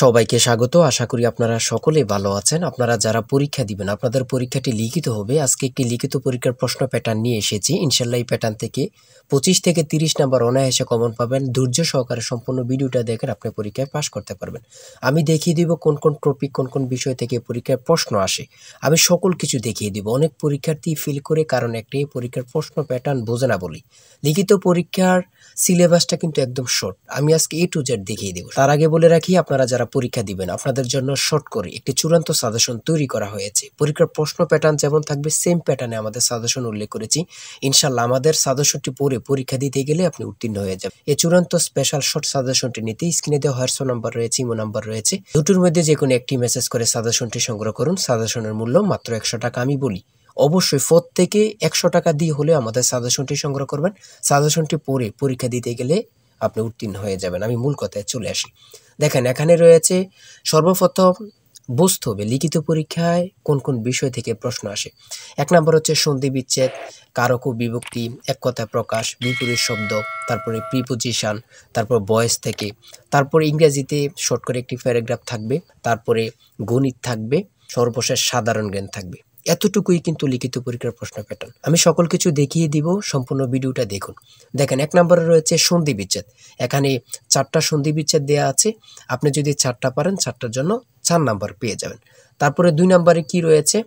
সবাইকে স্বাগত। আশা করি আপনারা সকলেই ভালো আছেন। আপনারা যারা পরীক্ষা দিবেন, আপনাদের পরীক্ষাটি লিখিত হবে। আজকে একটি লিখিত পরীক্ষার প্রশ্ন প্যাটার্ন নিয়ে এসেছি। ইনশাল্লাহ এই প্যাটার্ন থেকে 25 থেকে 30 নাম্বার অনায়াসে কমন পাবেন। ধৈর্য সহকারে সম্পূর্ণ ভিডিওটা দেখেন, আপনি পরীক্ষায় পাস করতে পারবেন। আমি দেখিয়ে দিব কোন কোন টপিক, কোন কোন বিষয় থেকে পরীক্ষায় প্রশ্ন আসে। আমি সকল কিছু দেখিয়ে দিব। অনেক পরীক্ষার্থী ফেল করে কারণ একটাই, পরীক্ষার প্রশ্ন প্যাটার্ন বোঝে না বলি। লিখিত পরীক্ষার সিলেবাসটা কিন্তু একদম শর্ট। আমি আজকে A to Z দেখিয়ে দেব। তার আগে বলে রাখি, আপনারা যারা পরীক্ষা দিবেন আপনাদের জন্য শর্ট করে একটি চূড়ান্ত সাজেশন তৈরি করা হয়েছে। পরীক্ষার প্রশ্ন প্যাটার্ন যেমন থাকবে সেম প্যাটার্নে আমাদের সাজেশন উল্লেখ করেছি। ইনশাল্লাহ আমাদের সাজেশনটি পড়ে পরীক্ষা দিতে গেলে আপনি উত্তীর্ণ হয়ে যাবেন। এই চূড়ান্ত স্পেশাল শর্ট সাজেশনটি নিতে স্ক্রিনে দেওয়া হোয়াটসঅ্যাপ নাম্বার রয়েছে, ইমো নাম্বার রয়েছে। দুটোর মধ্যে যে কোনো একটি মেসেজ করে সাজেশনটি সংগ্রহ করুন। সাজেশনের মূল্য মাত্র 100 টাকা। আমি বলি অবশ্যই প্রত্যেকে 100 টাকা দিয়ে হলে আমাদের সাজেশনটি সংগ্রহ করবেন। সাজেশনটি পড়ে পরীক্ষা দিতে গেলে আপনি উত্তীর্ণ হয়ে যাবেন। আমি মূল কথায় চলে আসি। দেখেন, এখানে রয়েছে সর্বপ্রথম বুঝতে হবে লিখিত পরীক্ষায় কোন কোন বিষয় থেকে প্রশ্ন আসে। 1 নম্বর হচ্ছে সন্ধি বিচ্ছেদ, কারক ও বিভক্তি, এক কথায় প্রকাশ, বিপরীত শব্দ, তারপরে প্রিপোজিশন, তারপর ভয়েস থেকে, তারপরে ইংরেজিতে শর্ট করে একটি প্যারাগ্রাফ থাকবে, তারপরে গণিত থাকবে, সর্বশেষ সাধারণ জ্ঞান থাকবে। এতটুকুই কিন্তু লিখিত পরীক্ষার প্রশ্ন প্যাটার্ন। আমি সকল কিছু দেখিয়ে দিব, সম্পূর্ণ ভিডিওটা দেখুন। দেখেন, 1 নম্বরে রয়েছে সন্ধি বিচ্ছেদ। এখানে 4টা সন্ধি বিচ্ছেদ দেওয়া আছে। আপনি যদি 4টা পারেন 4টার জন্য 4 নাম্বার পেয়ে যাবেন। তারপরে 2 নম্বরে কি রয়েছে,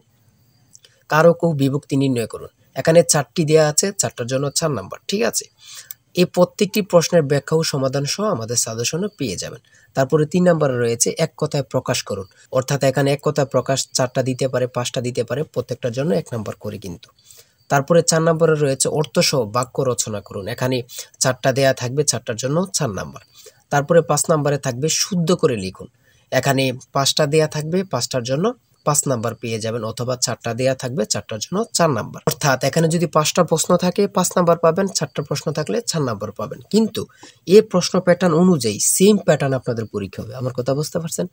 কারক ও বিভক্তি নির্ণয় করুন। এখানে 4টি দেওয়া আছে, 4টার জন্য 4 নাম্বার। ঠিক আছে, এই প্রত্যেকটি প্রশ্নের ব্যাখ্যা ও সমাধান সহ আমাদের সাজেশনে পেয়ে যাবেন। তারপরে 3 নম্বরে রয়েছে এক কথায় প্রকাশ করুন। অর্থাৎ এখানে এক কথায় প্রকাশ 4টা দিতে পারে, 5টা দিতে পারে, প্রত্যেকটার জন্য 1 নাম্বার করে কিন্তু। তারপরে 4 নম্বরে রয়েছে অর্থসহ বাক্য রচনা করুন। এখানে 4টা দেয়া থাকবে, 4টার জন্য 4 নাম্বার। তারপরে 5 নম্বরে থাকবে শুদ্ধ করে লিখুন। এখানে 5টা দেয়া থাকবে, 5টার জন্য 5 নাম্বার পেয়ে যাবেন, অথবা 4টা দেয়া থাকবে, 4টার জন্য 4 নাম্বার। অর্থাৎ এখানে যদি 5টা প্রশ্ন থাকে 5 নাম্বার পাবেন, 4টা প্রশ্ন থাকলে 4 নাম্বার পাবেন। কিন্তু এই প্রশ্ন প্যাটার্ন অনুযায়ী সেম প্যাটার্ন আপনাদের পরীক্ষা হবে। আমার কথা বুঝতে পারছেন?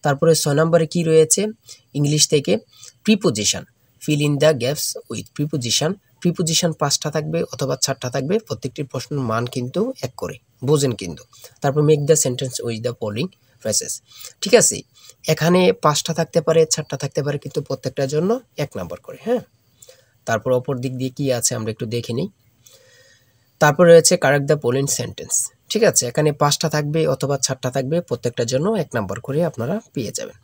তারপরে 6 নম্বরে কি রয়েছে, ইংলিশ থেকে preposition, fill in the gaps with preposition. Preposition 5টা থাকবে অথবা 4টা থাকবে, প্রত্যেকটি প্রশ্নের মান কিন্তু 1 করে, বোঝেন কিন্তু। তারপর make the sentence with the following phrases. ঠিক আছে, এখানে 5টা থাকতে পারে, 4টা থাকতে পারে, কিন্তু প্রত্যেকটার জন্য 1 নাম্বার করে। হ্যাঁ, তারপর অপর দিক দিয়ে কি আছে আমরা একটু দেখে নিই। তারপর রয়েছে কারেক্ট দ্য ফলোইং সেন্টেন্স। ঠিক আছে, এখানে 5টা থাকবে অথবা 4টা থাকবে, প্রত্যেকটার জন্য 1 নাম্বার করে আপনারা পেয়ে যাবেন।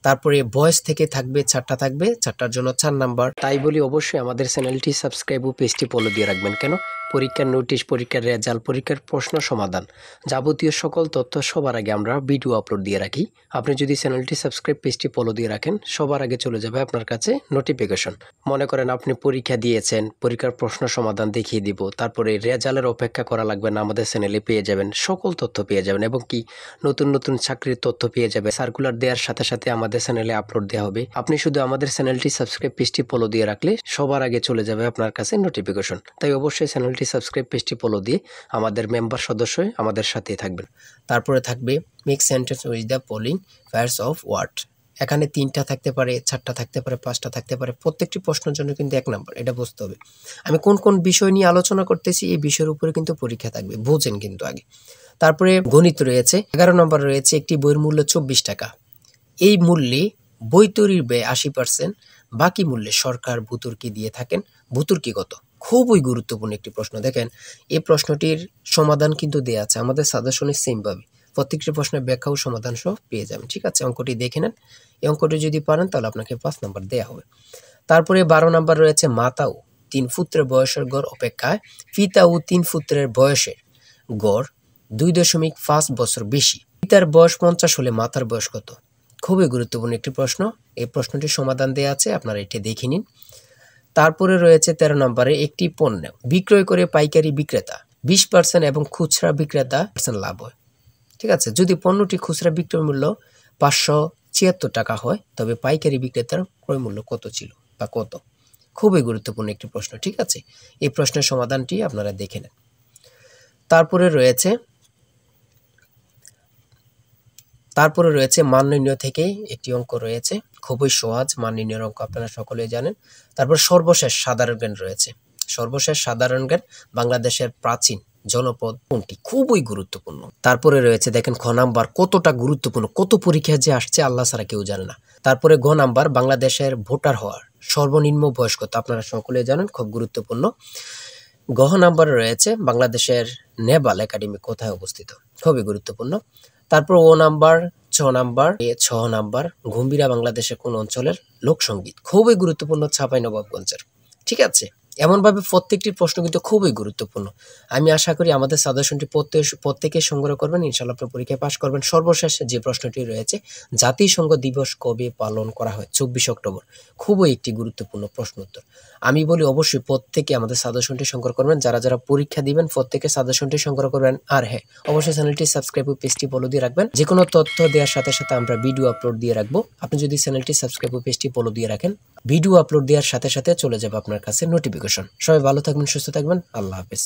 তারপরে ভয়েস থেকে থাকবে 4টা থাকবে, 4টার জন্য 4 নাম্বার। তাই বলি অবশ্যই আমাদের চ্যানেলটি সাবস্ক্রাইব ও পেজটি ফলো দিয়ে রাখবেন। কেন? পরীক্ষার নোটিশ, পরীক্ষার রেজাল্ট, পরীক্ষার প্রশ্ন সমাধান, যাবতীয় সকল তথ্য সবার আগে আমরা ভিডিও আপলোড দিয়ে রাখি। আপনি যদি চ্যানেলটি সাবস্ক্রাইব, পেজটি ফলো দিয়ে রাখেন, সবার আগে চলে যাবে আপনার কাছে নোটিফিকেশন। মনে করেন আপনি পরীক্ষা দিয়েছেন, পরীক্ষার প্রশ্ন সমাধান দেখিয়ে দিব, তারপরে রেজাল্টের অপেক্ষা করা লাগবে না, আমাদের চ্যানেলে পেয়ে যাবেন, সকল তথ্য পেয়ে যাবেন, এবং কি নতুন নতুন চাকরির তথ্য পেয়ে যাবে। সার্কুলার দেওয়ার সাথে সাথে আমাদের চ্যানেলে আপলোড দেওয়া হবে। আপনি শুধু আমাদের চ্যানেলটি সাবস্ক্রাইব, পেজটি ফলো দিয়ে রাখলে সবার আগে চলে যাবে আপনার কাছে নোটিফিকেশন। তাই অবশ্যই চ্যানেলটি সাবস্ক্রাইব, পেজটি ফলো দিয়ে আমাদের মেম্বার সদস্য হয়ে আমাদের সাথেই থাকবেন। তারপরে থাকবে make sentence with the following pairs of word. এখানে 3টা থাকতে পারে, 4টা থাকতে পারে, 5টা থাকতে পারে, প্রত্যেকটি প্রশ্নের জন্য কিন্তু 1 নাম্বার। এটা বুঝতে হবে। আমি কোন কোন বিষয় নিয়ে আলোচনা করতেছি, এই বিষয়ের উপরে কিন্তু পরীক্ষা থাকবে, বোঝেন কিন্তু আগে। তারপরে গণিত রয়েছে, 11 নম্বর রয়েছে একটি বইয়ের মূল্য 24 টাকা। এই মূল্যে বই তৈরির ব্যয় 80%, বাকি মূল্যে সরকার ভর্তুকি দিয়ে থাকেন। ভর্তুকি কত? খুবই গুরুত্বপূর্ণ একটি প্রশ্ন। দেখেন, এই প্রশ্নটির সমাধান কিন্তু দেওয়া আছে আমাদের সাজেশনে সেম ভাবে। প্রত্যেকটি প্রশ্নের ব্যাখ্যা ও সমাধান সহ পেয়ে যাবেন। ঠিক আছে, অঙ্কটি দেখে নেন। এই অঙ্কটি যদি পারেন তাহলে আপনাকে 5 নাম্বার দেওয়া হবে। তারপরে 12 নাম্বার রয়েছে মাতা ও 3 পুত্রের বয়সের গড় অপেক্ষায় পিতা ও 3 পুত্রের বয়সের গড় 2.5 বছর বেশি। পিতার বয়স 50 হলে মাতার বয়স কত? খুবই গুরুত্বপূর্ণ একটি প্রশ্ন। এই প্রশ্নটির সমাধান দেওয়া আছে, আপনারা এটি দেখে নিন। তারপরে রয়েছে 13 নম্বরে একটি পণ্য বিক্রয় করে পাইকারি বিক্রেতা 20% এবং খুচরা বিক্রেতা লাভ হয়। ঠিক আছে, যদি পণ্যটি খুচরা বিক্রয় মূল্য 576 টাকা হয়, তবে পাইকারি বিক্রেতার ক্রয় মূল্য কত ছিল বা কত? খুবই গুরুত্বপূর্ণ একটি প্রশ্ন। ঠিক আছে, এই প্রশ্নের সমাধানটি আপনারা দেখে নেন। তারপরে রয়েছে মান নির্ণয় থেকে একটি অঙ্ক রয়েছে, খুবই সহজ মান নির্ণয়ের অঙ্ক, আপনারা সকলেই জানেন। তারপর সর্বশেষ সাধারণ জ্ঞান রয়েছে। সর্বশেষ সাধারণ জ্ঞান বাংলাদেশের প্রাচীন জনপদ কোনটি? খুবই গুরুত্বপূর্ণ। তারপরে রয়েছে দেখেন খ নাম্বার, কতটা গুরুত্বপূর্ণ, কত পরীক্ষা যে আসছে আল্লাহ ছাড়া কেউ জানে না। তারপরে গ নাম্বার, বাংলাদেশের ভোটার হওয়ার সর্বনিম্ন বয়স কত? আপনারা সকলে জানেন, খুব গুরুত্বপূর্ণ। গ নাম্বারে রয়েছে বাংলাদেশের নেভাল একাডেমি কোথায় অবস্থিত? খুবই গুরুত্বপূর্ণ। তারপর ও নাম্বার, ছ নাম্বার গম্ভীরা বাংলাদেশের কোন অঞ্চলের লোকসঙ্গীত? খুবই গুরুত্বপূর্ণ, চাঁপাইনবাবগঞ্জের। ঠিক আছে, এমনভাবে প্রত্যেকটি প্রশ্ন কিন্তু খুবই গুরুত্বপূর্ণ। আমি আশা করি আমাদের সাজেশনটি প্রত্যেকে সংগ্রহ করবেন, ইনশাআল্লাহ আপনি পরীক্ষায় পাশ করবেন। সর্বশেষ যে প্রশ্নটি রয়েছে, জাতিসংঘ দিবস কবে পালন করা হয়? 24 অক্টোবর। খুবই একটি গুরুত্বপূর্ণ প্রশ্ন উত্তর। আমি বলি অবশ্যই প্রত্যেকে আমাদের সাজেশনটি সংগ্রহ করবেন। যারা যারা পরীক্ষা দিবেন প্রত্যেকে সাজেশনটি সংগ্রহ করবেন। আর হ্যাঁ, অবশ্যই চ্যানেলটি সাবস্ক্রাইব ও পেজটি ফলো দিয়ে রাখবেন। যে কোনো তথ্য দেওয়ার সাথে সাথে আমরা ভিডিও আপলোড দিয়ে রাখবো। আপনি যদি চ্যানেলটি সাবস্ক্রাইব ও পেজটি ফলো দিয়ে রাখেন, ভিডিও আপলোড দেওয়ার সাথে সাথে চলে যাবে আপনার কাছে নোটিফিকেশন। সবাই ভালো থাকবেন, সুস্থ থাকবেন। আল্লাহ হাফেজ।